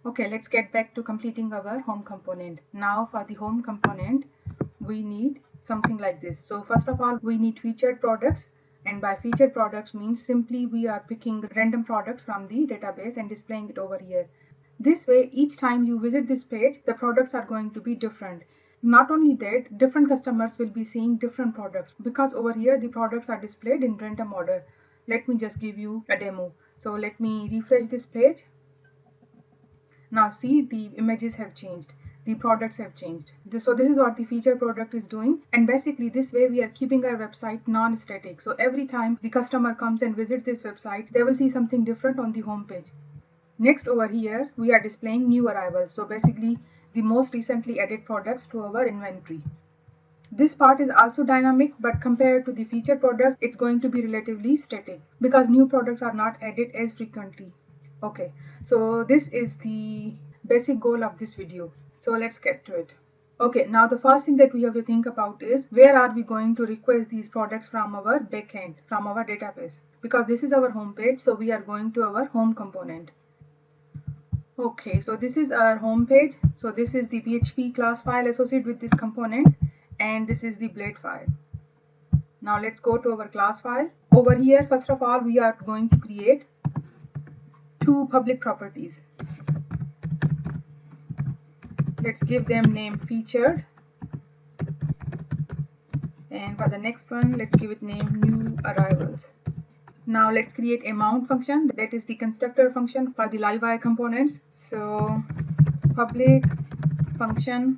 Okay, let's get back to completing our home component. Now for the home component, we need something like this. So first of all, we need featured products, and by featured products means simply we are picking random products from the database and displaying it over here. This way, each time you visit this page, the products are going to be different. Not only that, different customers will be seeing different products because over here the products are displayed in random order. Let me just give you a demo. So let me refresh this page. Now see, the images have changed, the products have changed. So this is what the feature product is doing, and basically this way we are keeping our website non-static. So every time the customer comes and visits this website, they will see something different on the home page. Next, over here we are displaying new arrivals, so basically the most recently added products to our inventory. This part is also dynamic, but compared to the feature product, it's going to be relatively static because new products are not added as frequently. Okay, so this is the basic goal of this video. So let's get to it. Okay, now the first thing that we have to think about is where are we going to request these products from our backend, from our database? Because this is our home page, so we are going to our home component. Okay, so this is our home page. So this is the PHP class file associated with this component, and this is the blade file. Now let's go to our class file. Over here, first of all, we are going to create two public properties. Let's give them name featured, and for the next one, let's give it name new arrivals. Now let's create a mount function, that is the constructor function for the Livewire components. So public function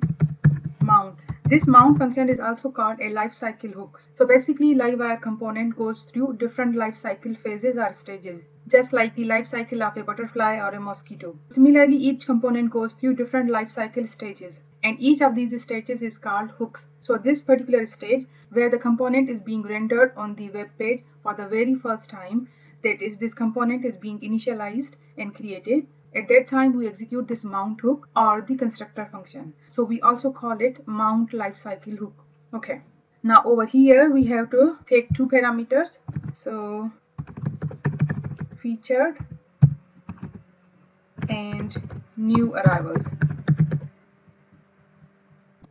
mount. This mount function is also called a lifecycle hook. So basically, Livewire component goes through different lifecycle phases or stages, just like the life cycle of a butterfly or a mosquito. Similarly, each component goes through different lifecycle stages, and each of these stages is called hooks. So this particular stage, where the component is being rendered on the web page for the very first time, that is, this component is being initialized and created. At that time, we execute this mount hook or the constructor function. So we also call it mount lifecycle hook. Okay. Now over here, we have to take two parameters. So featured and new arrivals.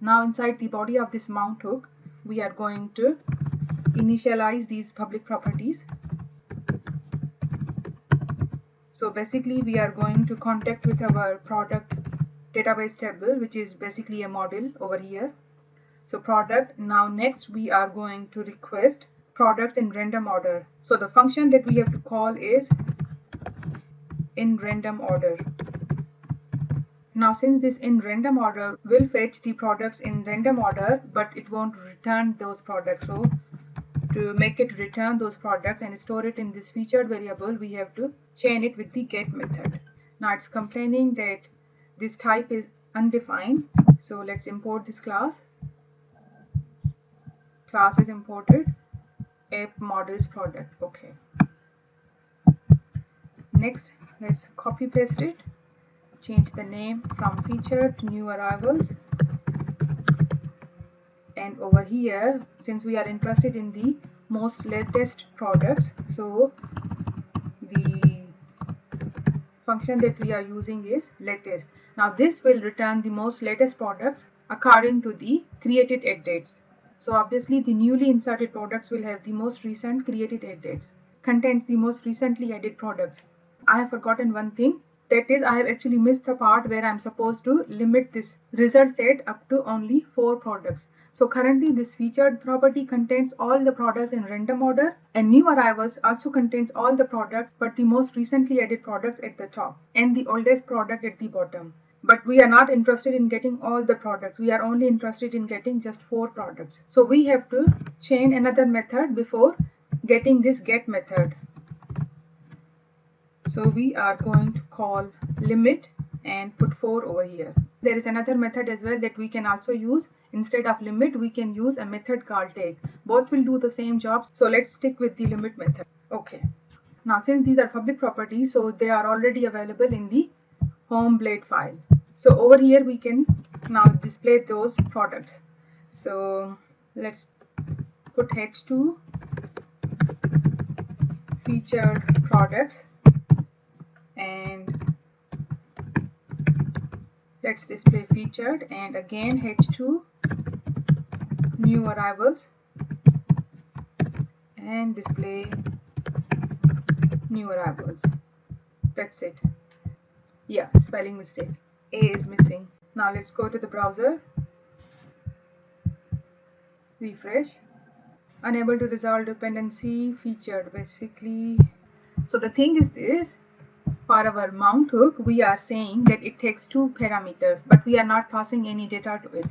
Now inside the body of this mount hook, we are going to initialize these public properties. So basically, we are going to contact with our product database table, which is basically a model over here. So product. Now next we are going to request product in random order. So the function that we have to call is in random order. Now since this in random order will fetch the products in random order, but it won't return those products. So to make it return those products and store it in this featured variable, we have to chain it with the get method. Now it's complaining that this type is undefined. So let's import this class. Class is imported, app models product. Okay. Next, let's copy paste it. Change the name from featured to new arrivals. And over here, since we are interested in the most latest products, so the function that we are using is latest. Now this will return the most latest products according to the created add dates. So obviously the newly inserted products will have the most recent created add dates. Contains the most recently added products. I have forgotten one thing. That is, I have actually missed the part where I'm supposed to limit this result set up to only 4 products. So currently this featured property contains all the products in random order, and new arrivals also contains all the products but the most recently added products at the top and the oldest product at the bottom. But we are not interested in getting all the products. We are only interested in getting just 4 products. So we have to chain another method before getting this get method. So we are going to call limit and put 4 over here. There is another method as well that we can also use. Instead of limit, we can use a method called take. Both will do the same job. So let's stick with the limit method. Okay. Now since these are public properties, so they are already available in the home blade file. So over here we can now display those products. So let's put h2 featured products and Let's display featured, and again h2 new arrivals and display new arrivals. That's it. Yeah, spelling mistake. A is missing. Now let's go to the browser. Refresh. Unable to resolve dependency featured, basically. So the thing is this, for our mount hook, we are saying that it takes 2 parameters, but we are not passing any data to it.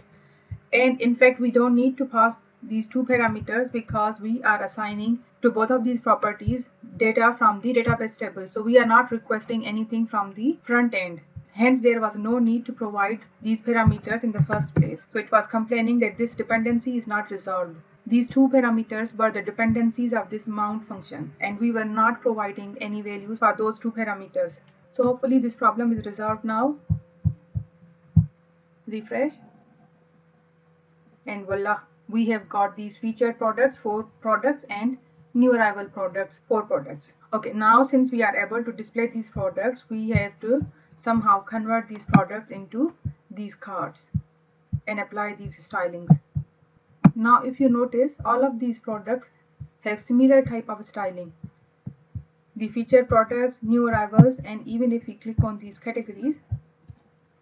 And in fact, we don't need to pass these 2 parameters because we are assigning to both of these properties data from the database table. So we are not requesting anything from the front end. Hence, there was no need to provide these parameters in the first place. So it was complaining that this dependency is not resolved. These 2 parameters were the dependencies of this mount function, and we were not providing any values for those 2 parameters. So hopefully this problem is resolved now. Refresh. And voila, we have got these featured products 4 products and new arrival products 4 products. Okay, now since we are able to display these products, we have to somehow convert these products into these cards and apply these stylings. Now if you notice, all of these products have similar type of styling. The featured products, new arrivals, and even if we click on these categories,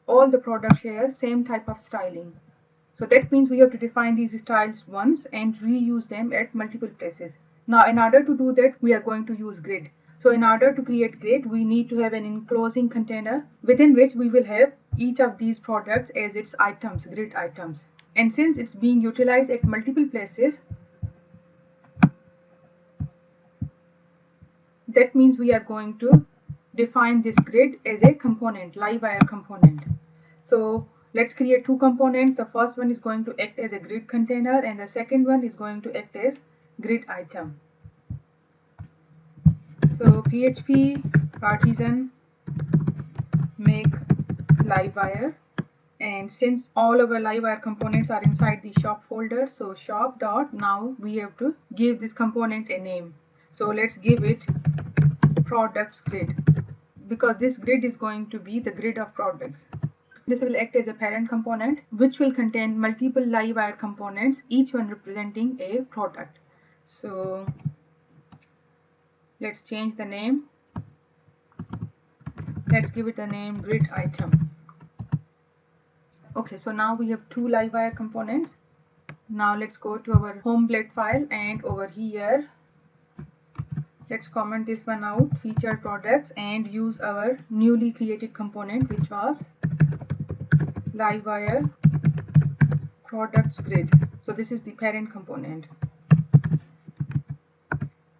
all the products share same type of styling. So that means we have to define these styles once and reuse them at multiple places. Now in order to do that, we are going to use grid. So in order to create grid, we need to have an enclosing container within which we will have each of these products as its items, grid items. And since it's being utilized at multiple places, that means we are going to define this grid as a component, Livewire component. So let's create 2 components. The first one is going to act as a grid container and the second one is going to act as grid item. So PHP artisan make Livewire, and since all our Livewire components are inside the shop folder, so shop dot, now we have to give this component a name. So let's give it products grid, because this grid is going to be the grid of products. This will act as a parent component which will contain multiple Livewire components, each one representing a product. So let's change the name. Let's give it the name grid item. Okay, so now we have 2 Livewire components. Now let's go to our home blade file, and over here let's comment this one out, featured products, and use our newly created component which was Livewire products grid. So this is the parent component.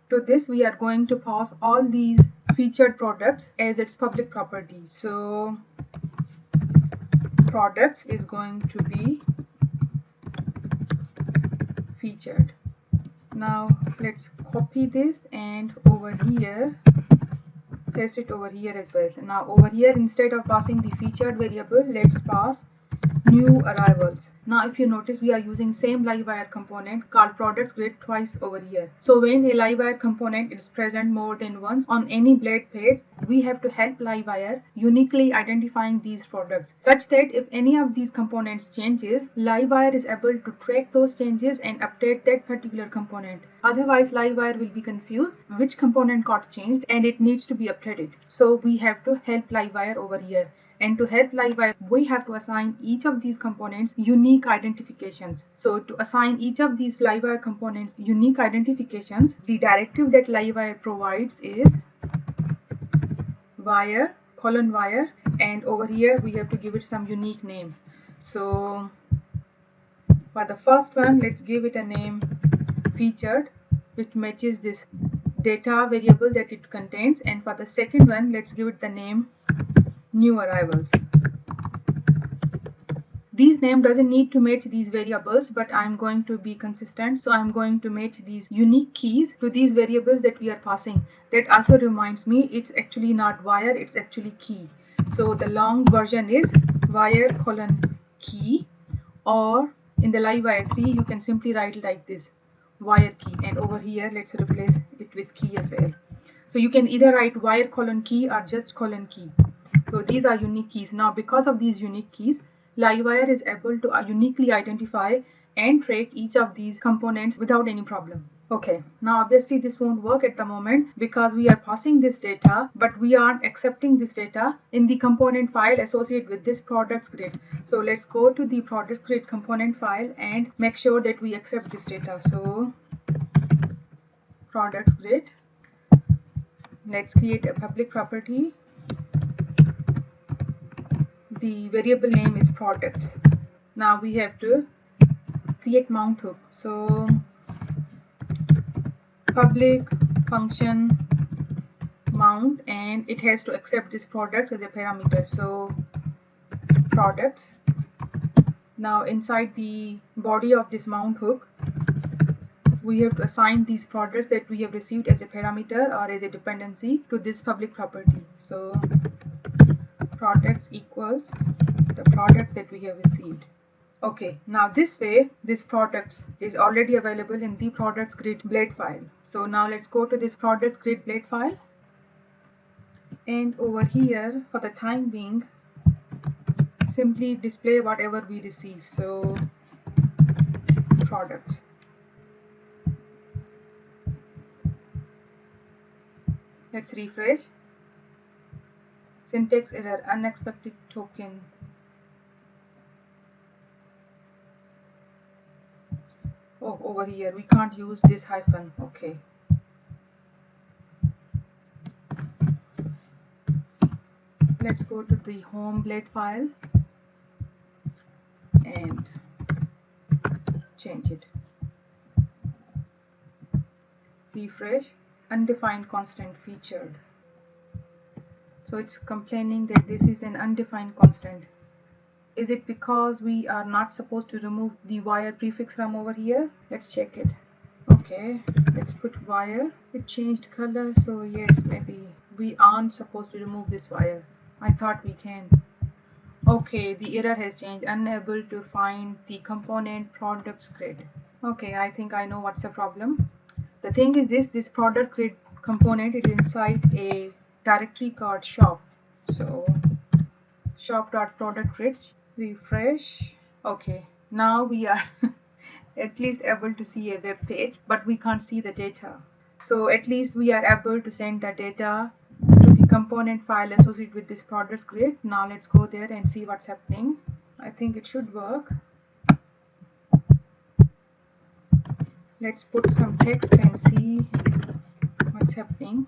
To this we are going to pass all these featured products as its public property. So products is going to be featured. Now let's copy this and over here paste it over here as well. Now over here, instead of passing the featured variable, let's pass new arrivals. Now if you notice, we are using same Livewire component called products grid twice over here. So when a Livewire component is present more than once on any blade page, we have to help Livewire uniquely identifying these products, such that if any of these components changes, Livewire is able to track those changes and update that particular component. Otherwise Livewire will be confused which component got changed and it needs to be updated. So we have to help Livewire over here. And to help Livewire, we have to assign each of these components unique identifications. So to assign each of these Livewire components unique identifications, the directive that Livewire provides is wire : wire, and over here we have to give it some unique name. So for the first one, let's give it a name featured, which matches this data variable that it contains, and for the second one, let's give it the name new arrivals. These name doesn't need to match these variables, but I'm going to be consistent, so I'm going to match these unique keys to these variables that we are passing. That also reminds me, it's actually not wire, it's actually key. So the long version is wire : key, or in the Livewire 3 you can simply write it like this, wire key, and over here let's replace it with key as well. So you can either write wire : key or just : key. So these are unique keys. Now because of these unique keys, Livewire is able to uniquely identify and track each of these components without any problem. Okay, now obviously this won't work at the moment because we are passing this data, but we aren't accepting this data in the component file associated with this products grid. So let's go to the products grid component file and make sure that we accept this data. So products grid, let's create a public property. The variable name is products. Now we have to create mount hook. So public function mount, and it has to accept this product as a parameter. So products. Now inside the body of this mount hook, we have to assign these products that we have received as a parameter or as a dependency to this public property. So products equals the products that we have received. Okay, now this way this products is already available in the products grid blade file. So now let's go to this products grid blade file, and over here for the time being simply display whatever we receive. So products. Let's refresh. Syntax error, unexpected token. Oh, over here we can't use this hyphen. Okay. Let's go to the home blade file and change it. Refresh. Undefined constant featured. So it's complaining that this is an undefined constant. Is it because we are not supposed to remove the wire prefix from over here? Let's check it. Okay, let's put wire. It changed color, so yes, maybe we aren't supposed to remove this wire. I thought we can. Okay, the error has changed. Unable to find the component products grid. Okay, I think I know what's the problem. The thing is this product grid component is inside a directory called shop. So shop.productgrids. Refresh. Okay, now we are at least able to see a web page, but we can't see the data. So at least we are able to send the data to the component file associated with this products grid. Now let's go there and see what's happening. I think it should work. Let's put some text and see what's happening.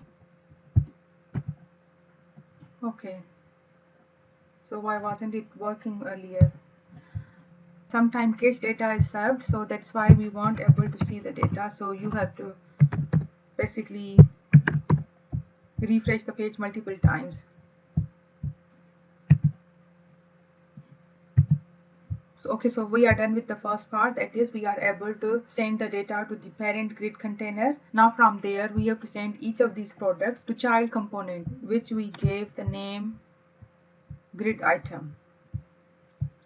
Okay, so why wasn't it working earlier? Sometimes cache data is served, so that's why we weren't able to see the data. So you have to basically refresh the page multiple times. So okay, so we are done with the first part, that is we are able to send the data to the parent grid container. Now from there we have to send each of these products to child component, which we gave the name grid item.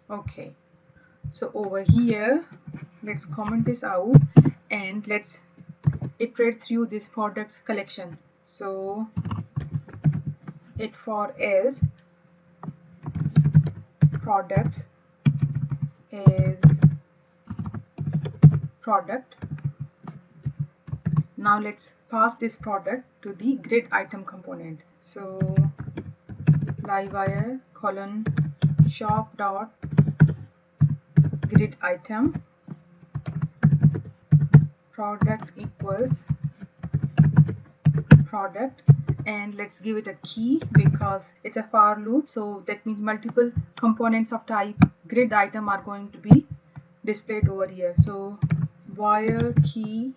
Okay, so over here let's comment this out and let's iterate through this products collection. So it for else product is product. Now let's pass this product to the grid item component. So livewire colon shop dot grid item product equals product, and let's give it a key because it's a for loop, so that means multiple components of type grid item are going to be displayed over here. So wire key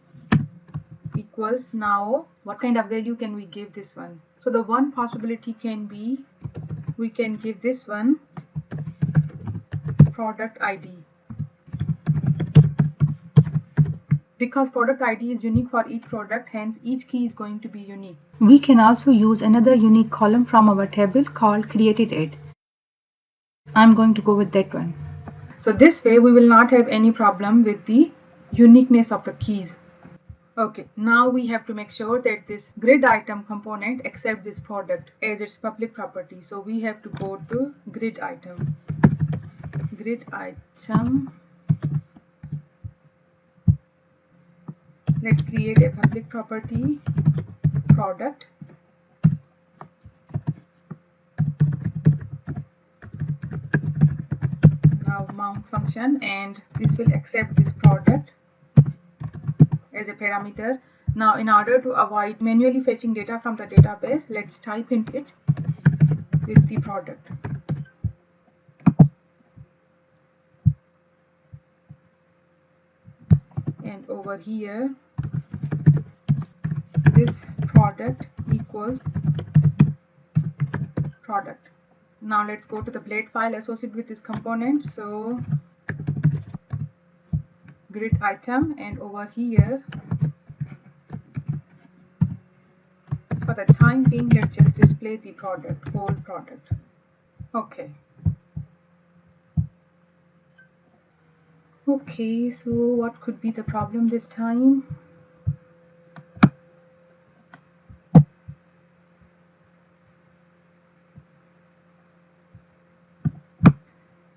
equals, now what kind of value can we give this one? So the one possibility can be we can give this one product ID, because product ID is unique for each product, hence each key is going to be unique. We can also use another unique column from our table called created at. I'm going to go with that one. So this way we will not have any problem with the uniqueness of the keys. Okay, now we have to make sure that this grid item component accepts this product as its public property. So we have to go to grid item. Grid item. Let's create a public property product. Now mount function, and this will accept this product as a parameter. Now in order to avoid manually fetching data from the database, let's type in it with the product. And over here, this product equals product. Now let's go to the blade file associated with this component. So grid item, and over here, for the time being, let's just display the product, whole product. Okay. Okay, so what could be the problem this time?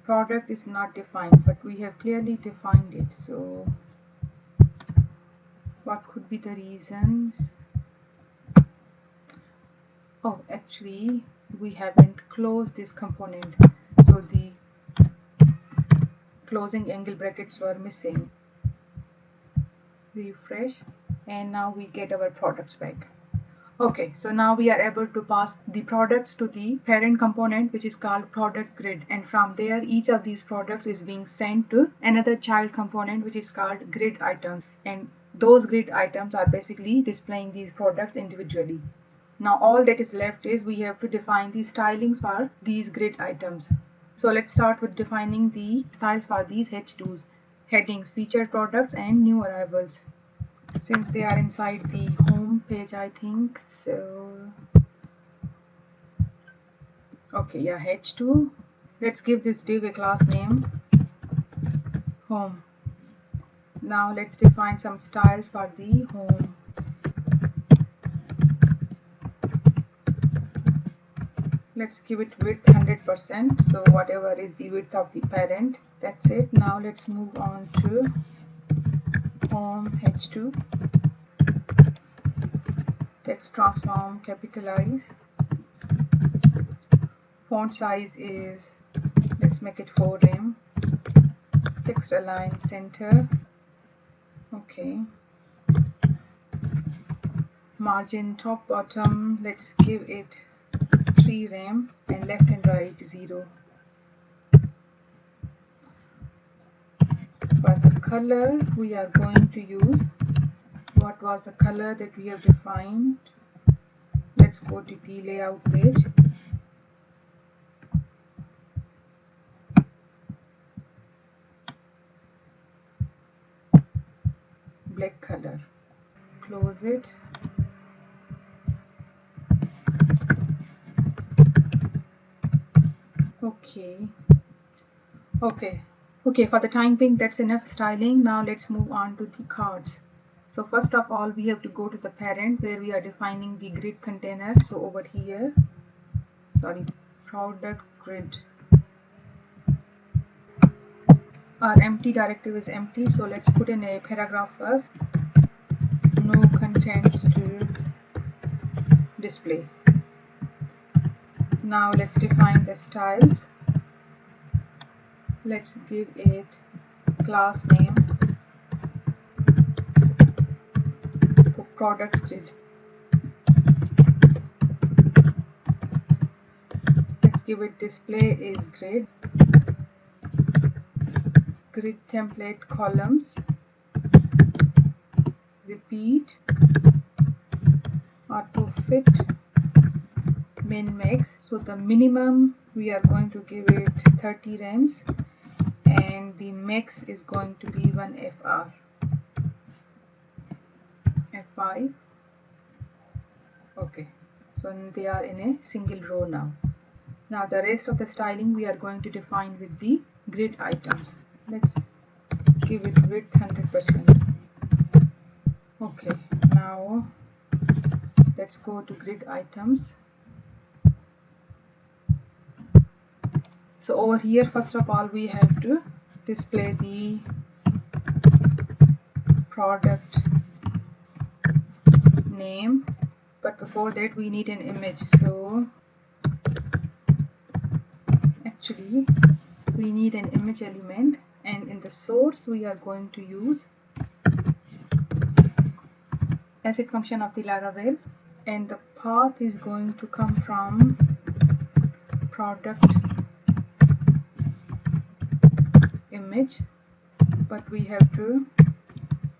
Product is not defined, but we have clearly defined it. So what could be the reasons? Oh, actually we haven't closed this component, so the closing angle brackets were missing. Refresh, and now we get our products back. Okay, so now we are able to pass the products to the parent component, which is called product grid, and from there each of these products is being sent to another child component, which is called grid item, and those grid items are basically displaying these products individually. Now all that is left is we have to define the stylings for these grid items. So let's start with defining the styles for these H2s, headings, featured products, and new arrivals. Since they are inside the home page, I think so. Okay, yeah, H2. Let's give this div a class name, home. Now let's define some styles for the home. Let's give it width 100%, so whatever is the width of the parent, that's it. Now let's move on to home H2. Text transform, capitalize. Font size is, let's make it 4 rem. Text align center. Okay. Margin top bottom, let's give it 3 rem, and left and right 0. For the color, we are going to use, what was the color that we have defined? Let's go to the layout page. Black color. Close it. Okay, for the time being that's enough styling. Now let's move on to the cards. So first of all, we have to go to the parent where we are defining the grid container. So over here, product grid. Our empty directive is empty, so let's put in a paragraph first. No contents to display. Now let's define the styles. Let's give it class name for products grid. Let's give it display is grid. Grid template columns. Repeat. Auto fit. Min max. So the minimum we are going to give it 30 rems, and the max is going to be 1 FR. F5. Okay, so they are in a single row now. Now the rest of the styling we are going to define with the grid items. Let's give it width 100%. Okay, now let's go to grid items. So over here, first of all, we have to display the product name, but before that we need an image. So actually we need an image element, and in the source we are going to use asset function of the Laravel, and the path is going to come from product image, but we have to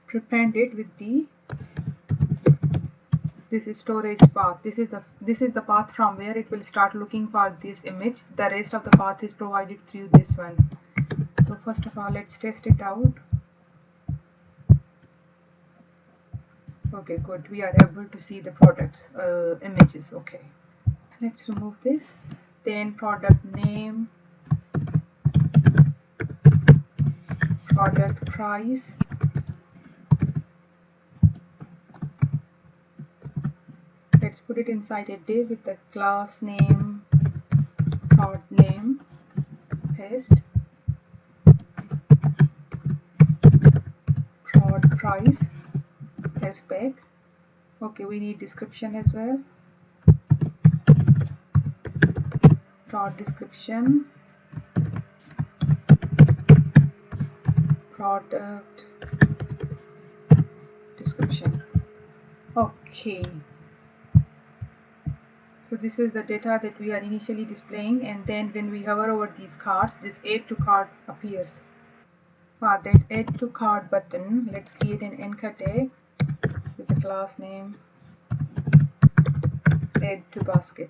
prepend it with the this is storage path. This is the path from where it will start looking for this image. The rest of the path is provided through this one. So first of all, let's test it out. Okay, good, we are able to see the products images. Okay, let's remove this. Then product name, product price, let's put it inside a div with the class name, prod name, paste, prod price, paste back. Okay, we need description as well. Prod description, product description. Okay, so this is the data that we are initially displaying, and then when we hover over these cards, this add to cart appears. For that add to cart button, let's create an anchor tag with the class name add to basket.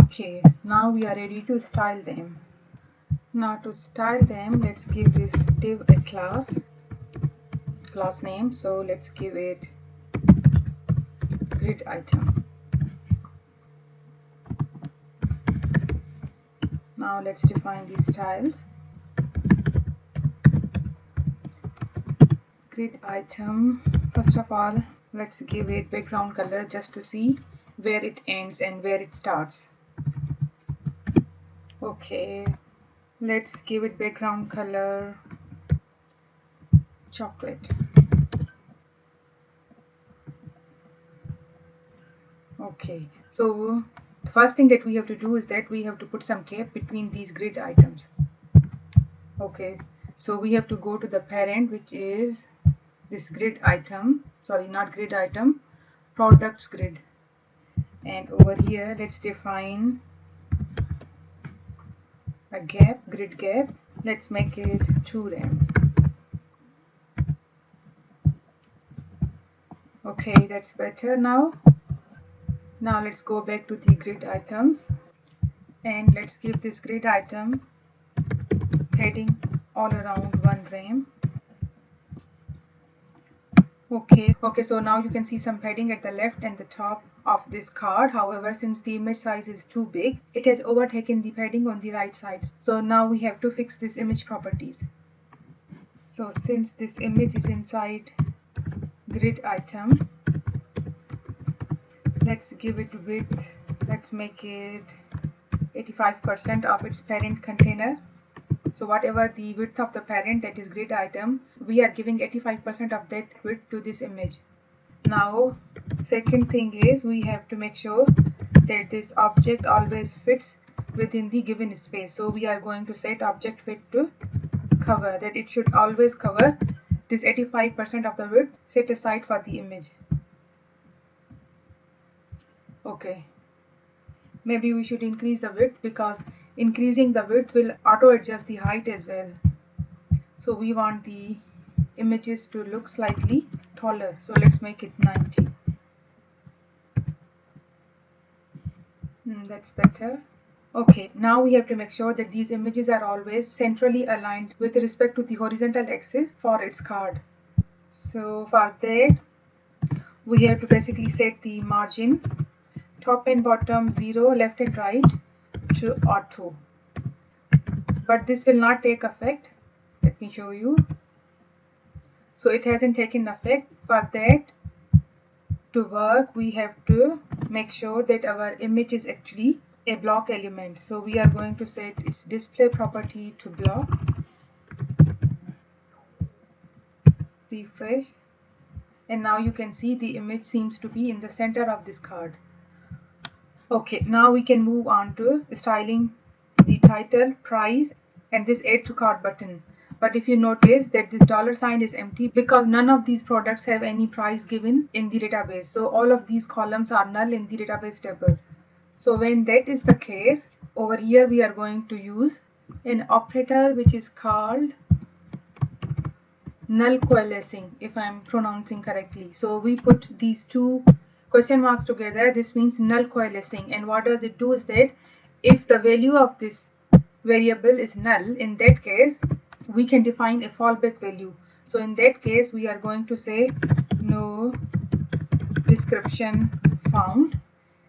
Okay, now we are ready to style them. Now to style them, let's give this div a class name. So let's give it grid item. Now let's define these styles. Grid item, first of all, let's give it background color just to see where it ends and where it starts. Okay, let's give it background color chocolate. Okay, so the first thing that we have to do is that we have to put some gap between these grid items. Okay, so we have to go to the parent, which is this grid item, sorry, not grid item, products grid, and over here let's define a gap, grid gap. Let's make it 2 ranks. Okay, that's better. Now let's go back to the grid items, and let's give this grid item heading all around 1 rem. Okay, so now you can see some padding at the left and the top of this card. However, since the image size is too big, it has overtaken the padding on the right side. So now we have to fix this image properties. So since this image is inside grid item, let's give it width. Let's make it 85% of its parent container. So whatever the width of the parent, that is grid item, we are giving 85% of that width to this image. Now second thing is we have to make sure that this object always fits within the given space. So we are going to set object fit to cover, that it should always cover this 85% of the width set aside for the image. Okay, maybe we should increase the width, because increasing the width will auto adjust the height as well. So we want the images to look slightly taller, so let's make it 90. That's better. Okay, now we have to make sure that these images are always centrally aligned with respect to the horizontal axis for its card. So for that, we have to basically set the margin top and bottom 0, left and right to auto. But this will not take effect. Let me show you. So it hasn't taken effect. For that to work, we have to make sure that our image is actually a block element. So we are going to set its display property to block. Refresh. And now you can see the image seems to be in the center of this card. Okay, now we can move on to styling the title, price, and this add to cart button. But if you notice that this $sign is empty because none of these products have any price given in the database. So all of these columns are null in the database table. So when that is the case, over here we are going to use an operator which is called null coalescing, if I am pronouncing correctly. So we put these two question marks together. This means null coalescing. And what does it do is that if the value of this variable is null, in that case we can define a fallback value. So in that case we are going to say no description found.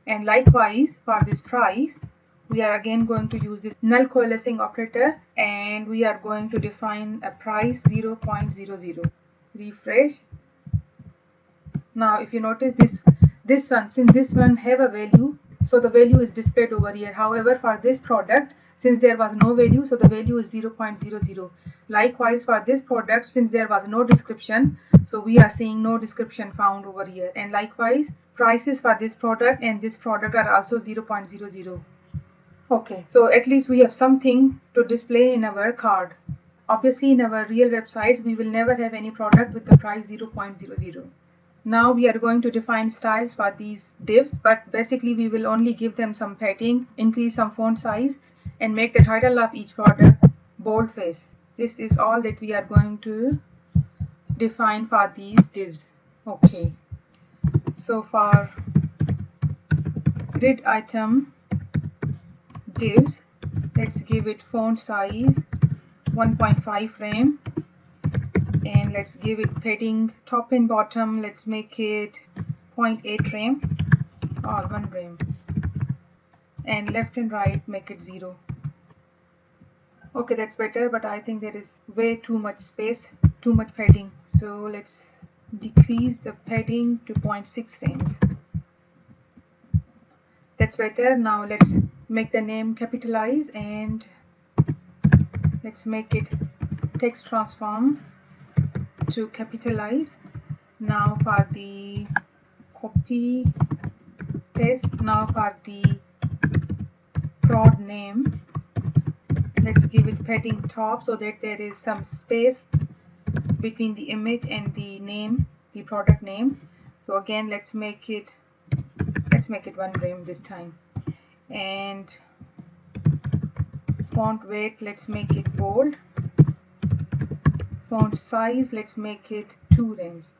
And likewise for this price, we are again going to use this null coalescing operator, and we are going to define a price 0.00. Refresh. Now if you notice this one, since this one have a value, so the value is displayed over here. However, for this product, since there was no value, so the value is 0.00. Likewise for this product, since there was no description, so we are seeing no description found over here. And likewise prices for this product and this product are also 0.00. Okay, so at least we have something to display in our card. Obviously in our real websites we will never have any product with the price 0.00. Now we are going to define styles for these divs, but basically we will only give them some padding, increase some font size, and make the title of each product boldface. This is all that we are going to define for these divs. Okay, so for grid item divs, let's give it font size 1.5 frame, and let's give it padding top and bottom, let's make it 0.8 frame or 1 frame, and left and right make it 0. Okay, that's better, but I think there is way too much space, too much padding, so let's decrease the padding to 0.6 frames. That's better. Now let's make the name capitalize, and let's make it text transform to capitalize. Now for the copy paste, now for the prod name, let's give it padding top so that there is some space between the image and the name, the product name. So again let's make it 1 frame this time. And font weight, let's make it bold. Font size, let's make it 2 frames.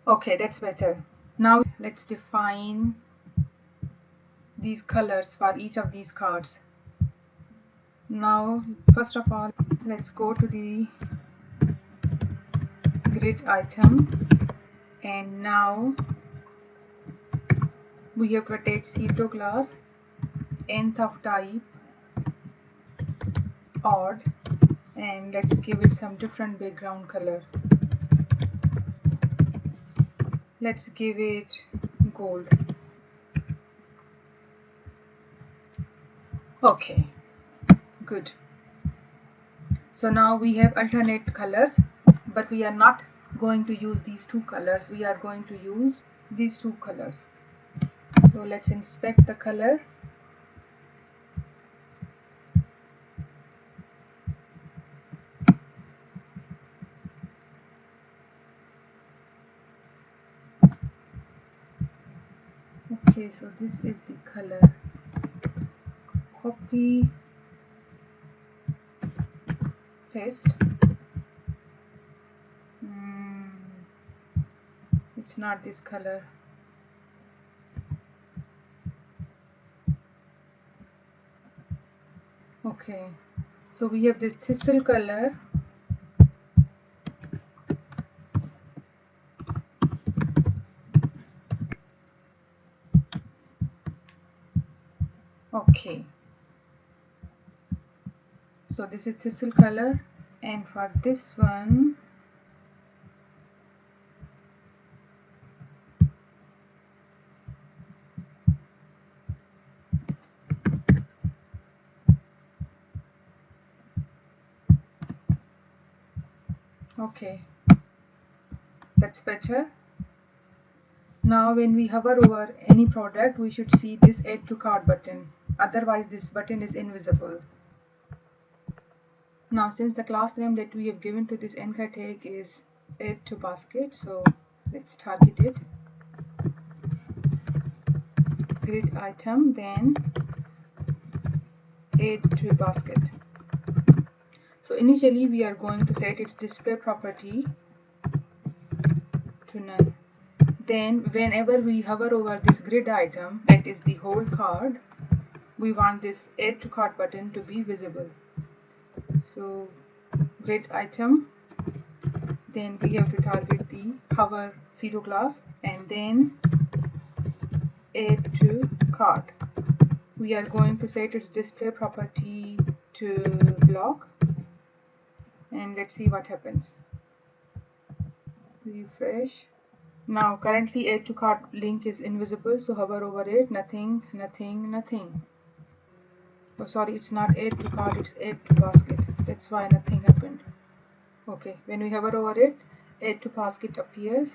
Okay, that's better. Now let's define these colors for each of these cards. Now first of all, let's go to the grid item, and now we have to attach pseudo class nth of type odd, and let's give it some different background color. Let's give it gold. Okay, good. So now we have alternate colors, but we are not going to use these two colors, we are going to use these two colors. So let's inspect the color. Okay, so this is the color. Copy, paste. It's not this color. Okay, so we have this thistle color, Okay, so this is thistle color, and for this one okay, that's better. Now when we hover over any product, we should see this add to cart button, otherwise this button is invisible. Now since the class name that we have given to this anchor tag is add to basket, so let's target it, grid item, then add to basket. So initially we are going to set its display property to none. Then whenever we hover over this grid item, that is the whole card, we want this add to cart button to be visible. So grid item, then we have to target the hover pseudo class, and then add to cart. We are going to set its display property to block, and let's see what happens. Refresh. Now currently add to cart link is invisible, so hover over it, nothing, nothing, nothing. Oh sorry, it's not add to cart, it's add to basket, that's why nothing happened. Okay, when we hover over it, add to basket appears,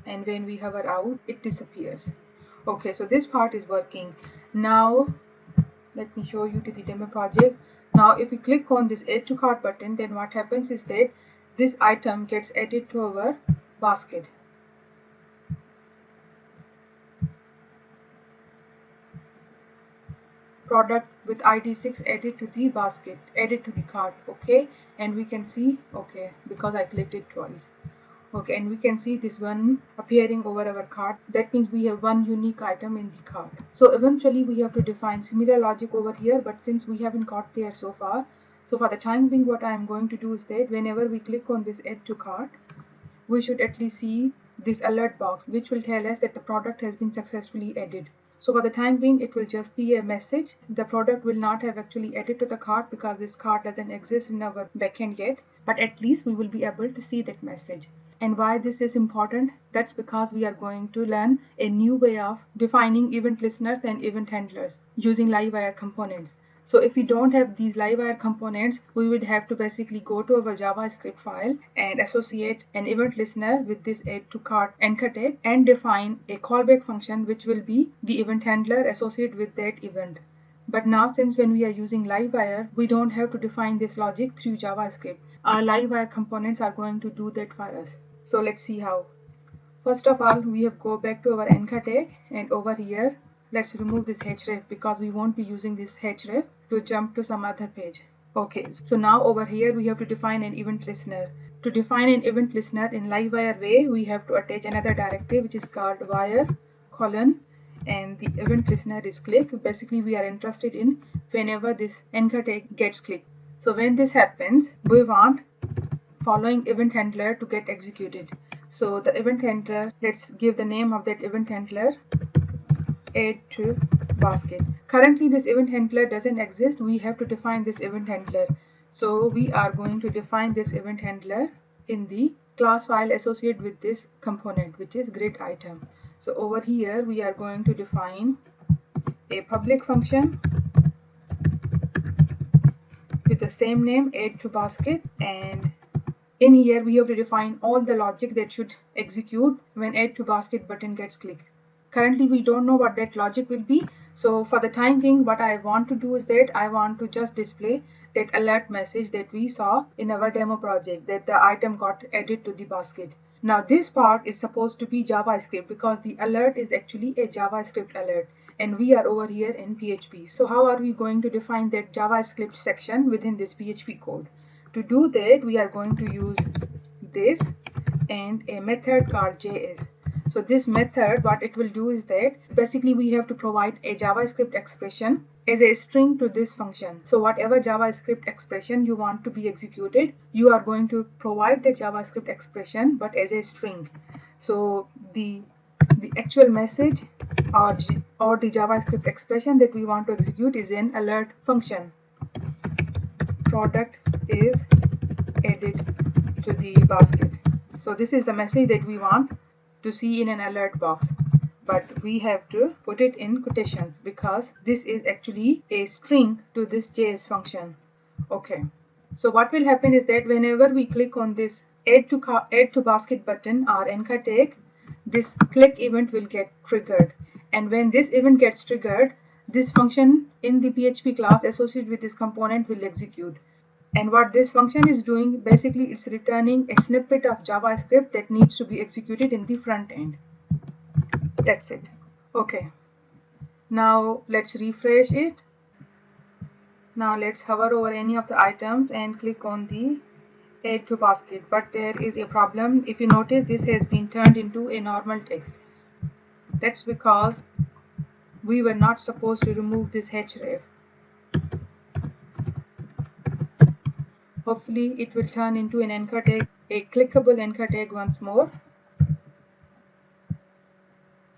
and when we hover out, it disappears. Okay, so this part is working. Now let me show you to the demo project. Now if we click on this add to cart button, then what happens is that this item gets added to our basket. Product with ID 6 added to the basket, added to the cart. Okay, and we can see, okay, because I clicked it twice. Okay, and we can see this one appearing over our cart. That means we have one unique item in the cart. So eventually we have to define similar logic over here, but since we haven't got there so far, so for the time being what I am going to do is that whenever we click on this add to cart, we should at least see this alert box which will tell us that the product has been successfully added. So for the time being, it will just be a message. The product will not have actually added to the cart because this cart doesn't exist in our backend yet, but at least we will be able to see that message. And why this is important? That's because we are going to learn a new way of defining event listeners and event handlers using Livewire components. So if we don't have these Livewire components, we would have to basically go to our JavaScript file and associate an event listener with this add to cart anchor tag and define a callback function which will be the event handler associated with that event. But now since when we are using Livewire, we don't have to define this logic through JavaScript. Our Livewire components are going to do that for us. So let's see how. First of all, we have go back to our anchor tag, and over here let's remove this href because we won't be using this href to jump to some other page. Okay, so now over here we have to define an event listener. To define an event listener in Livewire way, we have to attach another directive which is called wire : and the event listener is click. Basically we are interested in whenever this anchor tag gets clicked. So when this happens, we want following event handler to get executed. So the event handler, let's give the name of that event handler add to basket. Currently this event handler doesn't exist. We have to define this event handler. So we are going to define this event handler in the class file associated with this component, which is grid item. So over here we are going to define a public function with the same name, add to basket, and in here we have to define all the logic that should execute when add to basket button gets clicked. Currently we don't know what that logic will be, so for the time being what I want to do is that I want to just display that alert message that we saw in our demo project, that the item got added to the basket. Now this part is supposed to be JavaScript because the alert is actually a JavaScript alert, and we are over here in PHP. So how are we going to define that JavaScript section within this PHP code? To do that, we are going to use this and a method called JS. So this method, what it will do is that basically we have to provide a JavaScript expression as a string to this function. So whatever JavaScript expression you want to be executed, you are going to provide the JavaScript expression but as a string. So the actual message or the JavaScript expression that we want to execute is an alert function. Product is added to the basket. So this is the message that we want to see in an alert box, but we have to put it in quotations because this is actually a string to this JS function. Okay, so what will happen is that whenever we click on this add to basket button or anchor tag, this click event will get triggered, and when this event gets triggered, this function in the PHP class associated with this component will execute. And what this function is doing, basically it's returning a snippet of JavaScript that needs to be executed in the front end. That's it. Okay, now let's refresh it. Now let's hover over any of the items and click on the add to basket, but there is a problem. If you notice, this has been turned into a normal text. That's because we were not supposed to remove this href. Hopefully it will turn into an anchor tag, a clickable anchor tag once more.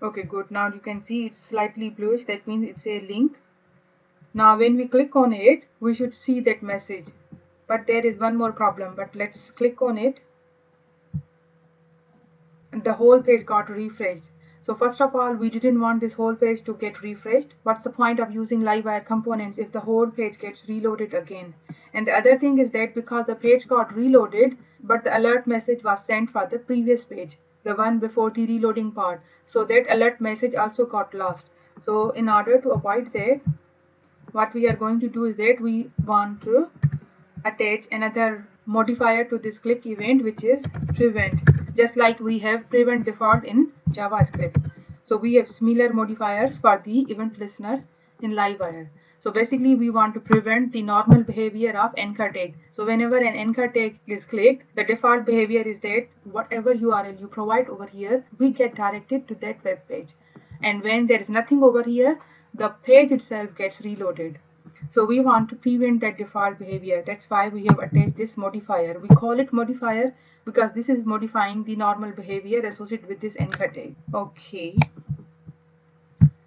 Okay, good. Now you can see it's slightly bluish, that means it's a link. Now when we click on it, we should see that message, but there is one more problem. But let's click on it, and the whole page got refreshed. So first of all, we didn't want this whole page to get refreshed. What's the point of using Livewire components if the whole page gets reloaded again? And the other thing is that because the page got reloaded, but the alert message was sent for the previous page, the one before the reloading part, so that alert message also got lost. So in order to avoid that, what we are going to do is that we want to attach another modifier to this click event, which is prevent, just like we have prevent default in JavaScript. So we have similar modifiers for the event listeners in Livewire. So basically we want to prevent the normal behavior of anchor tag. So whenever an anchor tag is clicked, the default behavior is that whatever URL you provide over here, we get directed to that web page. And when there is nothing over here, the page itself gets reloaded. So we want to prevent that default behavior. That's why we have attached this modifier. We call it modifier because this is modifying the normal behavior associated with this anchor tag. Okay,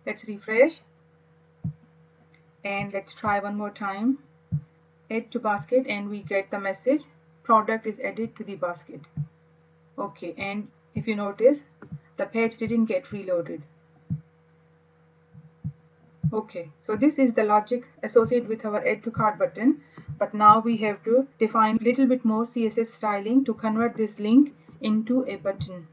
let's refresh and let's try one more time. Add to basket, and we get the message product is added to the basket. Okay, and if you notice, the page didn't get reloaded. Okay, so this is the logic associated with our add to cart button, but now we have to define a little bit more CSS styling to convert this link into a button.